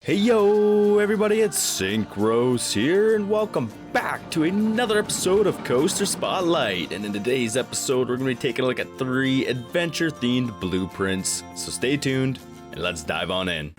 Hey yo everybody, it's Syncros here and welcome back to another episode of Coaster Spotlight. And in today's episode we're going to be taking a look at 3 adventure themed blueprints. So stay tuned and let's dive on in.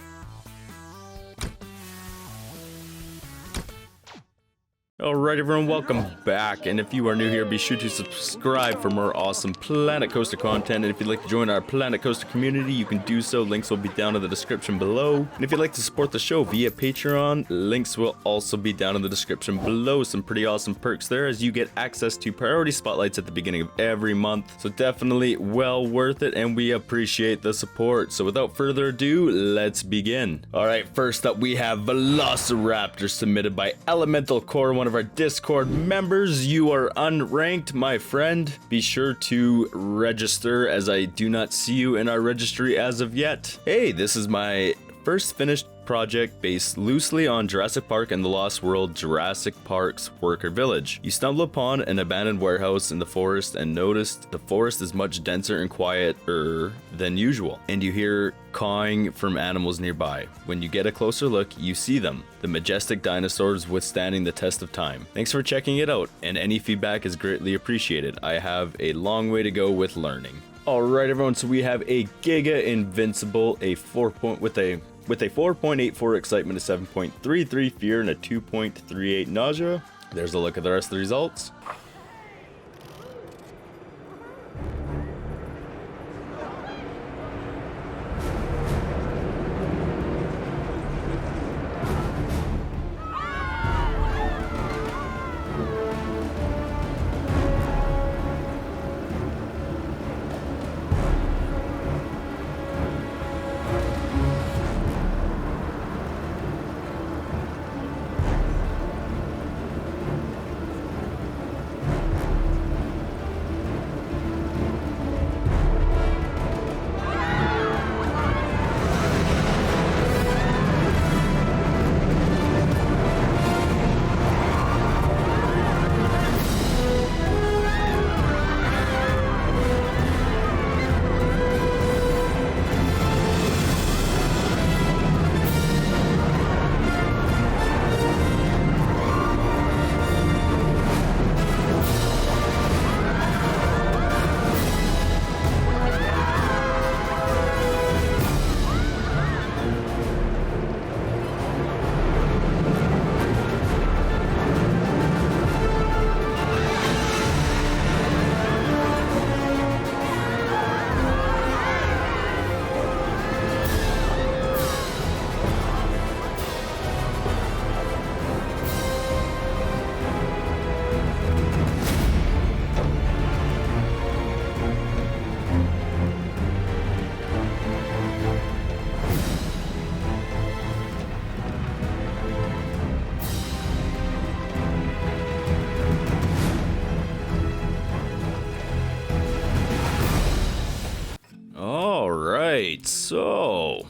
Alright everyone, welcome back, and if you are new here, be sure to subscribe for more awesome Planet Coaster content, and if you'd like to join our Planet Coaster community, you can do so. Links will be down in the description below, and if you'd like to support the show via Patreon, links will also be down in the description below. Some pretty awesome perks there as you get access to priority spotlights at the beginning of every month, so definitely well worth it, and we appreciate the support. So without further ado, let's begin. Alright, first up we have Velociraptor, submitted by Elemental Core, one of our Discord members. You are unranked, my friend. Be sure to register, as I do not see you in our registry as of yet. Hey, this is my first finished project based loosely on Jurassic Park and the Lost World Jurassic Park's Worker Village. You stumble upon an abandoned warehouse in the forest and noticed the forest is much denser and quieter than usual, and you hear cawing from animals nearby. When you get a closer look, you see them, the majestic dinosaurs withstanding the test of time. Thanks for checking it out, and any feedback is greatly appreciated. I have a long way to go with learning. Alright everyone, so we have a Giga Invincible, with a 4.84 excitement, a 7.33 fear, and a 2.38 nausea. There's a look at the rest of the results. Alright, so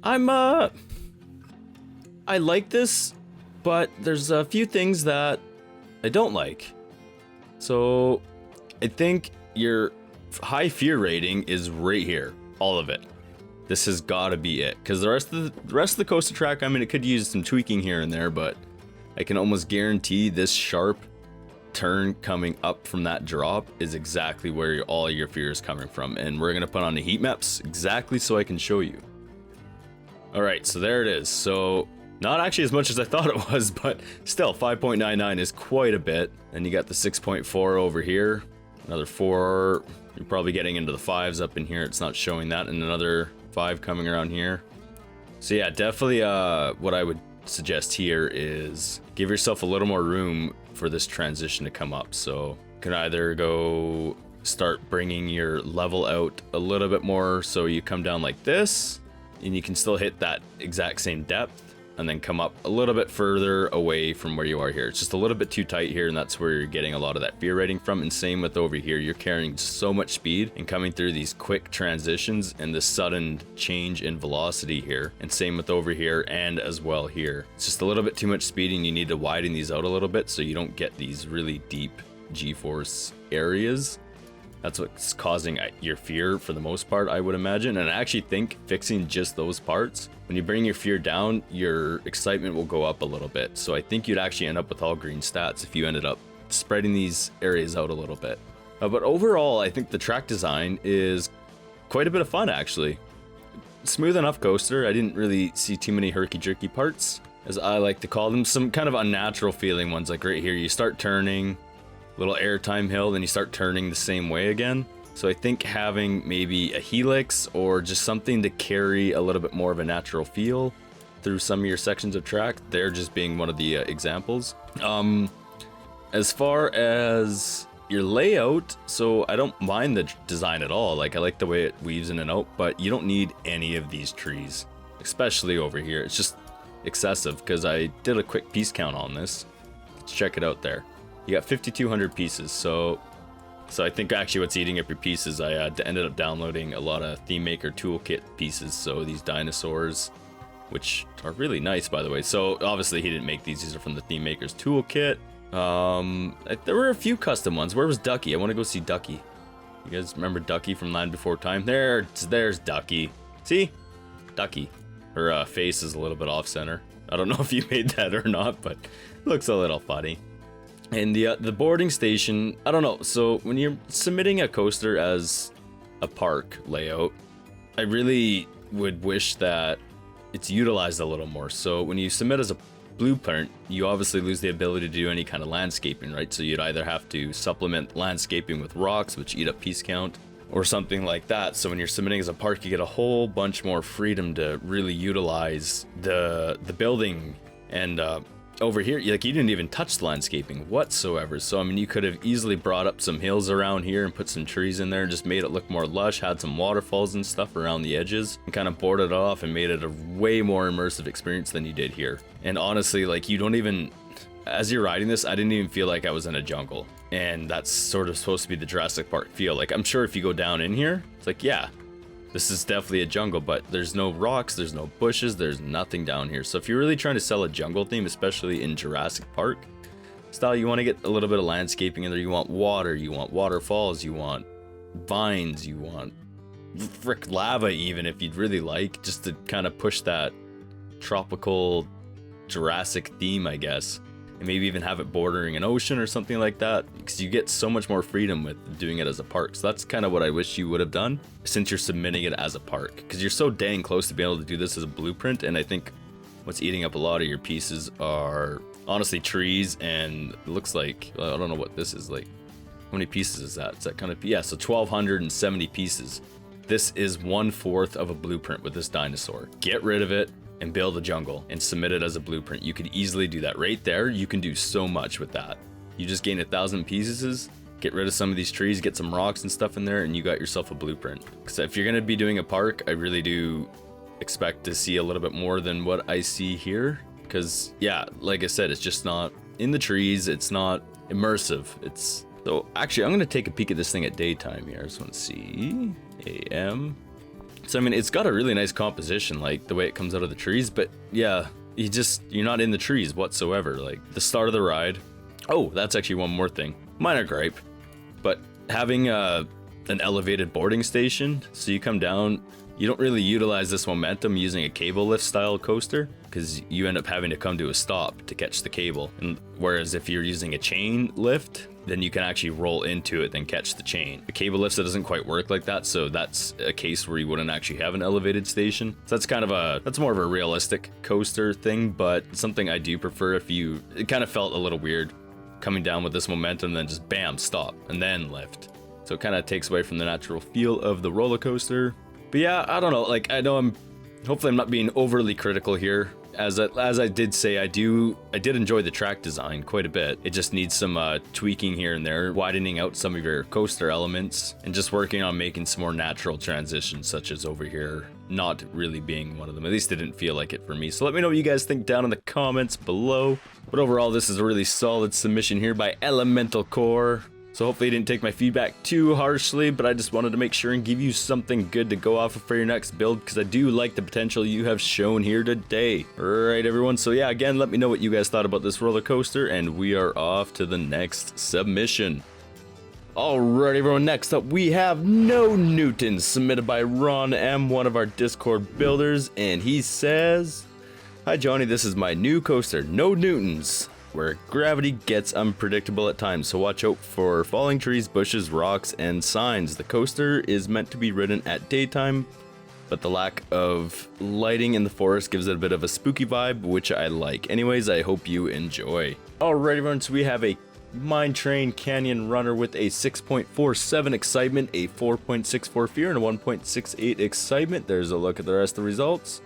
I like this, but there's a few things that I don't like. So I think your high fear rating is right here, all of it. This has got to be it, because the rest of the coaster track, I mean, it could use some tweaking here and there, but I can almost guarantee this sharp turn coming up from that drop is exactly where all your fear is coming from, and we're gonna put on the heat maps exactly so I can show you. All right, so there it is. So not actually as much as I thought it was, but still 5.99 is quite a bit. And you got the 6.4 over here, another 4. You're probably getting into the 5s up in here. It's not showing that, and another 5 coming around here. So yeah, definitely what I would suggest here is give yourself a little more room for this transition to come up. So you can either go start bringing your level out a little bit more, so you come down like this and you can still hit that exact same depth, and then come up a little bit further away from where you are here. It's just a little bit too tight here, and that's where you're getting a lot of that fear rating from. And same with over here, you're carrying so much speed and coming through these quick transitions and the sudden change in velocity here. And same with over here and as well here. It's just a little bit too much speed, and you need to widen these out a little bit so you don't get these really deep G-force areas. That's what's causing your fear for the most part, I would imagine. And I actually think fixing just those parts, when you bring your fear down, your excitement will go up a little bit. So I think you'd actually end up with all green stats if you ended up spreading these areas out a little bit. But overall, I think the track design is quite a bit of fun, actually. Smooth enough coaster. I didn't really see too many herky-jerky parts, as I like to call them. Some kind of unnatural feeling ones, like right here. You start turning, little airtime hill, then you start turning the same way again. So I think having maybe a helix or just something to carry a little bit more of a natural feel through some of your sections of track, they're just being one of the examples. As far as your layout, so I don't mind the design at all. Like, I like the way it weaves in and out, but you don't need any of these trees, especially over here. It's just excessive, because I did a quick piece count on this. Let's check it out there. You got 5,200 pieces, so I think actually what's eating up your pieces, I ended up downloading a lot of Theme Maker Toolkit pieces, so these dinosaurs, which are really nice, by the way. So obviously he didn't make these are from the Theme Maker's Toolkit. There were a few custom ones. Where was Ducky? I want to go see Ducky. You guys remember Ducky from Land Before Time? There's Ducky. See? Ducky. Her face is a little bit off center. I don't know if you made that or not, but it looks a little funny. And the boarding station, I don't know. So when you're submitting a coaster as a park layout, I really would wish that it's utilized a little more. So when you submit as a blueprint, you obviously lose the ability to do any kind of landscaping, right? So you'd either have to supplement landscaping with rocks, which eat up piece count, or something like that. So when you're submitting as a park, you get a whole bunch more freedom to really utilize the building. And over here, like, you didn't even touch the landscaping whatsoever. So I mean, you could have easily brought up some hills around here and put some trees in there and just made it look more lush, had some waterfalls and stuff around the edges, and kind of boarded it off and made it a way more immersive experience than you did here. And honestly, like, you don't even, as you're riding this, I didn't even feel like I was in a jungle. And that's sort of supposed to be the Jurassic Park feel. Like, I'm sure if you go down in here, it's like, yeah, this is definitely a jungle, but there's no rocks, there's no bushes, there's nothing down here. So if you're really trying to sell a jungle theme, especially in Jurassic Park style, you want to get a little bit of landscaping in there. You want water, you want waterfalls, you want vines, you want frick lava even, if you'd really like, just to kind of push that tropical Jurassic theme, I guess. And maybe even have it bordering an ocean or something like that, because you get so much more freedom with doing it as a park. So that's kind of what I wish you would have done, since you're submitting it as a park, because you're so dang close to being able to do this as a blueprint. And I think what's eating up a lot of your pieces are honestly trees, and it looks like, I don't know what this is, like, how many pieces is that? Is that kind of, yeah, so 1,270 pieces. This is 1/4 of a blueprint with this dinosaur. Get rid of it and build a jungle and submit it as a blueprint. You could easily do that right there. You can do so much with that. You just gain 1,000 pieces, get rid of some of these trees, get some rocks and stuff in there, and you got yourself a blueprint. Because if you're gonna be doing a park, I really do expect to see a little bit more than what I see here. Because yeah, like I said, it's just not in the trees, it's not immersive. It's, so actually I'm gonna take a peek at this thing at daytime here. I just wanna see, AM. So I mean, it's got a really nice composition, like the way it comes out of the trees, but yeah, you're not in the trees whatsoever. Like the start of the ride. Oh, that's actually one more thing. Minor gripe, but having an elevated boarding station, so you come down, you don't really utilize this momentum using a cable lift style coaster, because you end up having to come to a stop to catch the cable. And whereas if you're using a chain lift, then you can actually roll into it, then catch the chain. The cable lifts, it doesn't quite work like that, so that's a case where you wouldn't actually have an elevated station. So that's more of a realistic coaster thing, but something I do prefer. It kind of felt a little weird coming down with this momentum, then just bam, stop, and then lift. So it kind of takes away from the natural feel of the roller coaster. But yeah, I don't know, like, I know hopefully I'm not being overly critical here. As I did say, I did enjoy the track design quite a bit. It just needs some tweaking here and there, widening out some of your coaster elements, and just working on making some more natural transitions, such as over here not really being one of them. At least it didn't feel like it for me. So let me know what you guys think down in the comments below. But overall, this is a really solid submission here by Elemental Core. So hopefully you didn't take my feedback too harshly, but I just wanted to make sure and give you something good to go off of for your next build, because I do like the potential you have shown here today. Alright everyone, so yeah, again, let me know what you guys thought about this roller coaster, and we are off to the next submission. Alright, everyone, next up we have No Newtons, submitted by Ron M, one of our Discord builders, and he says, "Hi Johnny, this is my new coaster, No Newtons, where gravity gets unpredictable at times, so watch out for falling trees, bushes, rocks, and signs. The coaster is meant to be ridden at daytime, but the lack of lighting in the forest gives it a bit of a spooky vibe, which I like. Anyways, I hope you enjoy." Alright, everyone, so we have a Mine Train Canyon Runner with a 6.47 excitement, a 4.64 fear, and a 1.68 excitement. There's a look at the rest of the results.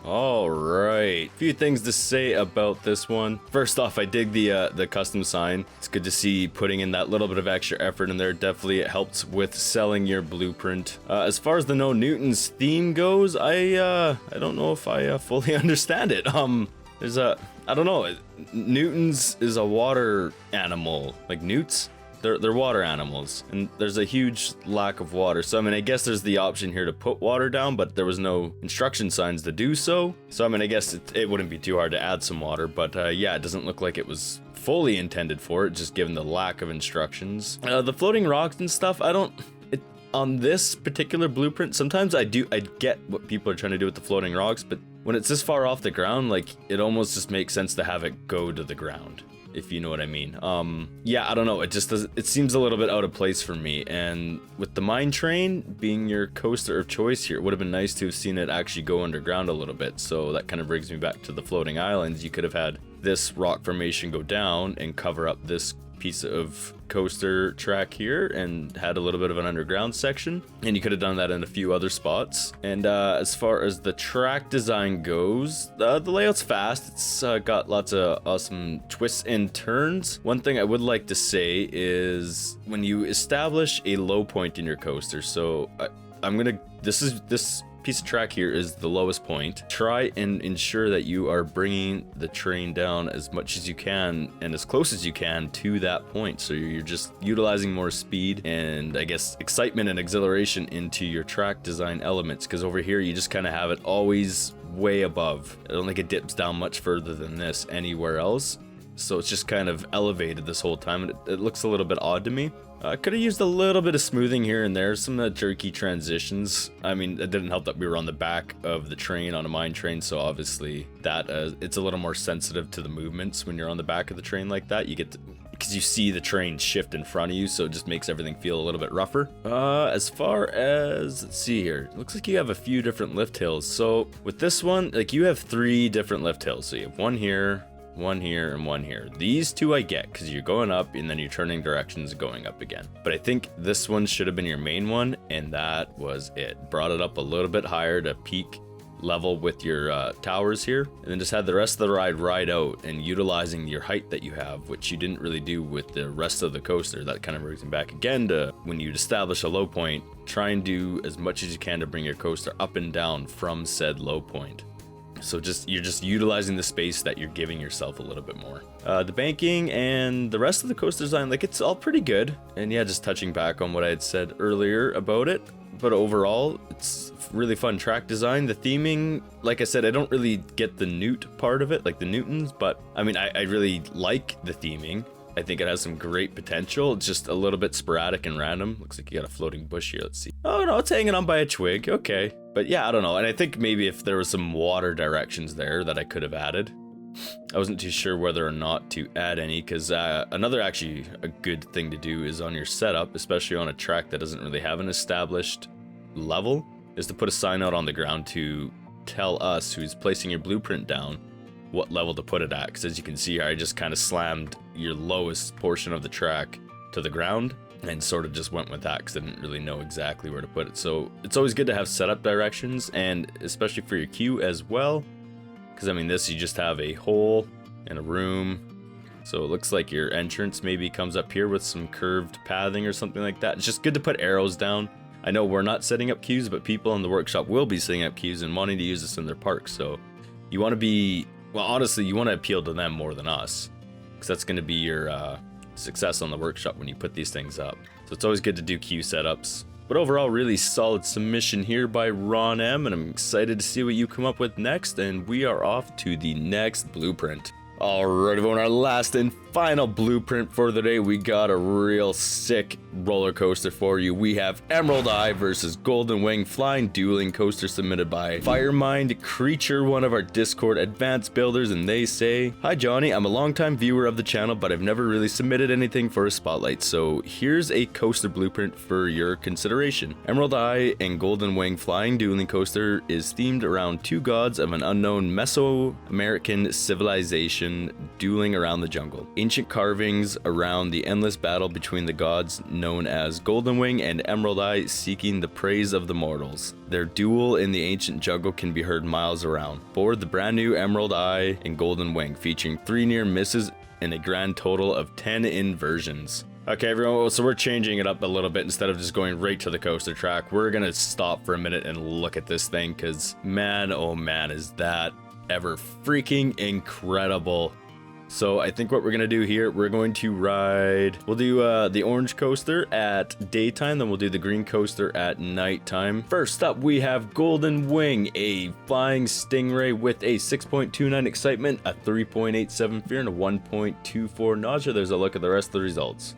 Alright, few things to say about this one. First off, I dig the custom sign. It's good to see putting in that little bit of extra effort in there. Definitely it helps with selling your blueprint. As far as the No Newtons theme goes, I don't know if I fully understand it. There's I don't know, Newtons is a water animal, like newts? They're water animals, and there's a huge lack of water. So, I mean, I guess there's the option here to put water down, but there was no instruction signs to do so. So, I mean, I guess it wouldn't be too hard to add some water, but yeah, it doesn't look like it was fully intended for it, just given the lack of instructions. The floating rocks and stuff, on this particular blueprint, sometimes I get what people are trying to do with the floating rocks, but when it's this far off the ground, like, it almost just makes sense to have it go to the ground, if you know what I mean. Yeah, I don't know, it just it seems a little bit out of place for me. And with the Mine Train being your coaster of choice here, it would have been nice to have seen it actually go underground a little bit. So that kind of brings me back to the floating islands. You could have had this rock formation go down and cover up this piece of coaster track here and had a little bit of an underground section, and you could have done that in a few other spots. And as far as the track design goes, the layout's fast. It's got lots of awesome twists and turns. One thing I would like to say is when you establish a low point in your coaster, so this piece of track here is the lowest point. Try and ensure that you are bringing the train down as much as you can and as close as you can to that point. So you're just utilizing more speed and, I guess, excitement and exhilaration into your track design elements, because over here you just kind of have it always way above. I don't think it dips down much further than this anywhere else. So it's just kind of elevated this whole time, and it looks a little bit odd to me. Could have used a little bit of smoothing here and there, some jerky transitions. I mean, it didn't help that we were on the back of the train on a mine train, so obviously that it's a little more sensitive to the movements when you're on the back of the train like that. You get because you see the train shift in front of you, so it just makes everything feel a little bit rougher. As far as, let's see here, it looks like you have a few different lift hills. So with this one, like, you have 3 different lift hills. So you have one here, one here, and one here. These 2 I get because you're going up and then you're turning directions and going up again. But I think this one should have been your main one, and that was it. Brought it up a little bit higher to peak level with your towers here, and then just had the rest of the ride out and utilizing your height that you have, which you didn't really do with the rest of the coaster. That kind of brings me back again to when you establish a low point, try and do as much as you can to bring your coaster up and down from said low point. So you're just utilizing the space that you're giving yourself a little bit more. The banking and the rest of the coaster design, like, it's all pretty good. And yeah, just touching back on what I had said earlier about it. But overall, it's really fun track design. The theming, like I said, I don't really get the newt part of it, like the Newtons, but I mean, I really like the theming. I think it has some great potential. It's just a little bit sporadic and random. Looks like you got a floating bush here. Let's see. Oh no, it's hanging on by a twig. Okay. But yeah, I don't know. And I think maybe if there was some water directions there that I could have added, I wasn't too sure whether or not to add any, because another actually a good thing to do is on your setup, especially on a track that doesn't really have an established level, is to put a sign out on the ground to tell us who's placing your blueprint down what level to put it at. Because as you can see here, I just kind of slammed your lowest portion of the track to the ground and sort of just went with that because I didn't really know exactly where to put it. So it's always good to have setup directions, and especially for your queue as well. Because I mean, this, you just have a hole and a room. So it looks like your entrance maybe comes up here with some curved pathing or something like that. It's just good to put arrows down. I know we're not setting up queues, but people in the workshop will be setting up queues and wanting to use this in their parks. So you want to be, well, honestly, you want to appeal to them more than us, because that's going to be your success on the workshop when you put these things up. So it's always good to do queue setups. But overall, really solid submission here by Ron M, and I'm excited to see what you come up with next, and we are off to the next blueprint. Alright everyone, our last and final blueprint for the day. We got a real sick roller coaster for you. We have Emerald Eye versus Golden Wing Flying Dueling Coaster, submitted by Firemind Creature, one of our Discord advanced builders, and they say, "Hi Johnny, I'm a longtime viewer of the channel, but I've never really submitted anything for a spotlight, so here's a coaster blueprint for your consideration. Emerald Eye and Golden Wing Flying Dueling Coaster is themed around two gods of an unknown Mesoamerican civilization dueling around the jungle. Ancient carvings around the endless battle between the gods known as Golden Wing and Emerald Eye, seeking the praise of the mortals. Their duel in the ancient jungle can be heard miles around. Board the brand new Emerald Eye and Golden Wing, featuring 3 near misses and a grand total of 10 inversions." Okay everyone, so we're changing it up a little bit. Instead of just going right to the coaster track, we're gonna stop for a minute and look at this thing, because man, oh man, is that ever freaking incredible. So I think what we're gonna do here, we're going to ride, we'll do the orange coaster at daytime, then we'll do the green coaster at nighttime. First up, we have Golden Wing, a flying stingray with a 6.29 excitement, a 3.87 fear, and a 1.24 nausea. There's a look at the rest of the results.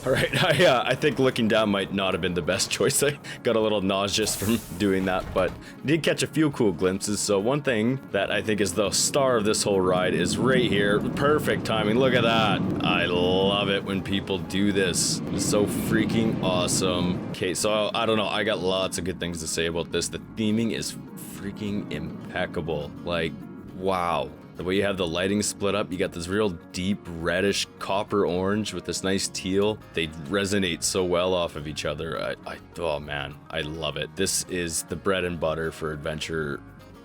Alright, I think looking down might not have been the best choice. I got a little nauseous from doing that, but did catch a few cool glimpses. So one thing that I think is the star of this whole ride is right here. Perfect timing, look at that. I love it when people do this. It's so freaking awesome. Okay, so I don't know, I got lots of good things to say about this. The theming is freaking impeccable. Like, wow. The way you have the lighting split up, you got this real deep reddish copper orange with this nice teal. They resonate so well off of each other. Oh man, I love it. This is the bread and butter for adventure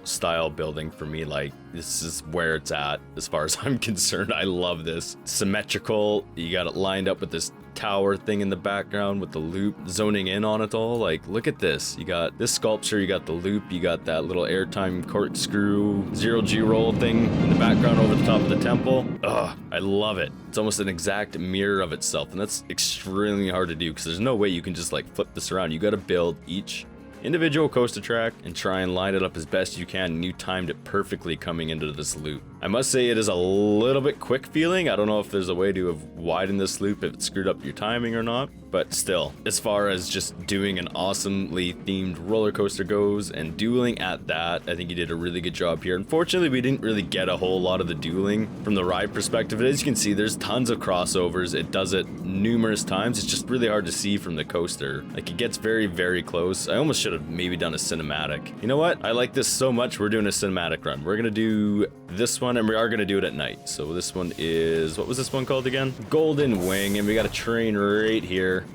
style building for me. Like, this is where it's at as far as I'm concerned. I love this. Symmetrical, you got it lined up with this tower thing in the background with the loop zoning in on it all. Like, look at this. You got this sculpture, you got the loop, you got that little airtime corkscrew zero G roll thing in the background over the top of the temple. Ugh, I love it. It's almost an exact mirror of itself, and that's extremely hard to do because there's no way you can just like flip this around. You got to build each individual coaster track and try and line it up as best you can, and you timed it perfectly coming into this loop. I must say it is a little bit quick feeling. I don't know if there's a way to have widened this loop if it screwed up your timing or not, but still, as far as just doing an awesomely themed roller coaster goes and dueling at that, I think you did a really good job here. Unfortunately, we didn't really get a whole lot of the dueling from the ride perspective. As you can see, there's tons of crossovers. It does it numerous times. It's just really hard to see from the coaster. Like, it gets very, very close. I almost should have maybe done a cinematic. You know what? I like this so much, we're doing a cinematic run. We're gonna do this one, and we are gonna do it at night. So this one is, what was this one called again? Golden Wing, and we got a train right here.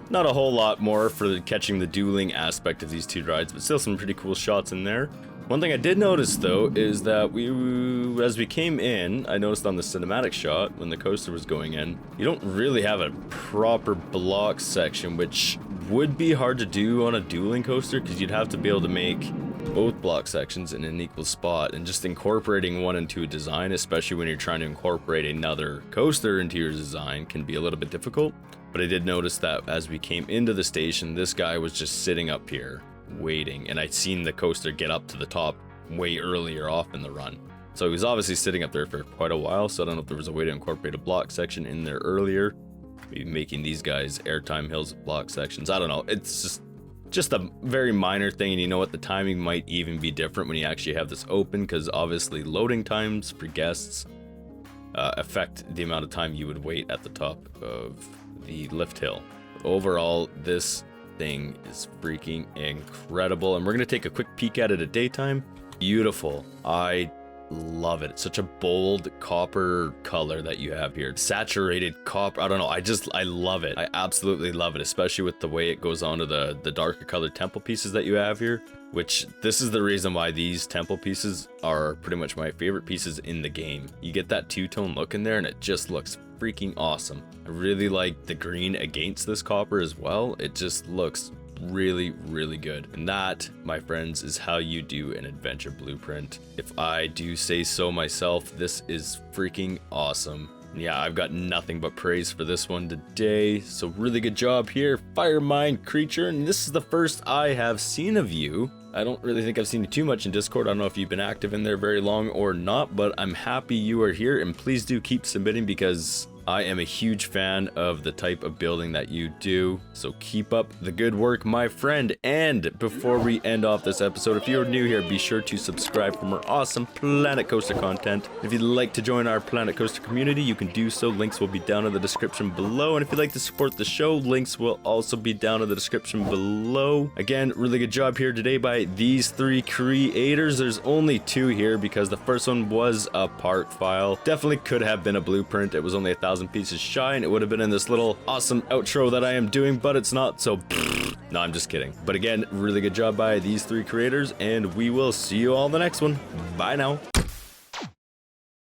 Not a whole lot more for catching the dueling aspect of these two rides, but still some pretty cool shots in there. One thing I did notice though is that as we came in, I noticed on the cinematic shot when the coaster was going in, you don't really have a proper block section, which would be hard to do on a dueling coaster because you'd have to be able to make both block sections in an equal spot, and just incorporating one into a design, especially when you're trying to incorporate another coaster into your design, can be a little bit difficult. But I did notice that as we came into the station, this guy was just sitting up here waiting, and I'd seen the coaster get up to the top way earlier off in the run. So he was obviously sitting up there for quite a while, so I don't know if there was a way to incorporate a block section in there earlier, maybe making these guys airtime hills block sections. I don't know, it's just a very minor thing, and you know what, the timing might even be different when you actually have this open, because obviously loading times for guests affect the amount of time you would wait at the top of the lift hill. But overall, this thing is freaking incredible, and we're gonna take a quick peek at it at daytime. Beautiful. I love it. It's such a bold copper color that you have here. Saturated copper. I don't know. I love it. I absolutely love it, especially with the way it goes on to the darker colored temple pieces that you have here, which this is the reason why these temple pieces are pretty much my favorite pieces in the game. You get that two-tone look in there and it just looks freaking awesome. I really like the green against this copper as well. It just looks really, really good. And that, my friends, is how you do an adventure blueprint. If I do say so myself, this is freaking awesome. Yeah, I've got nothing but praise for this one today. So really good job here, Firemind Creature. And this is the first I have seen of you. I don't really think I've seen you too much in Discord. I don't know if you've been active in there very long or not, but I'm happy you are here, and please do keep submitting because I am a huge fan of the type of building that you do, so keep up the good work, my friend. And before we end off this episode, if you're new here, be sure to subscribe for more awesome Planet Coaster content. If you'd like to join our Planet Coaster community, you can do so. Links will be down in the description below. And if you'd like to support the show, links will also be down in the description below. Again, really good job here today by these three creators. There's only two here because the first one was a part file. Definitely could have been a blueprint. It was only 1,000 pieces shy, and it would have been in this little awesome outro that I am doing, but it's not, so no, I'm just kidding. But again, really good job by these three creators, and we will see you all in the next one. Bye now.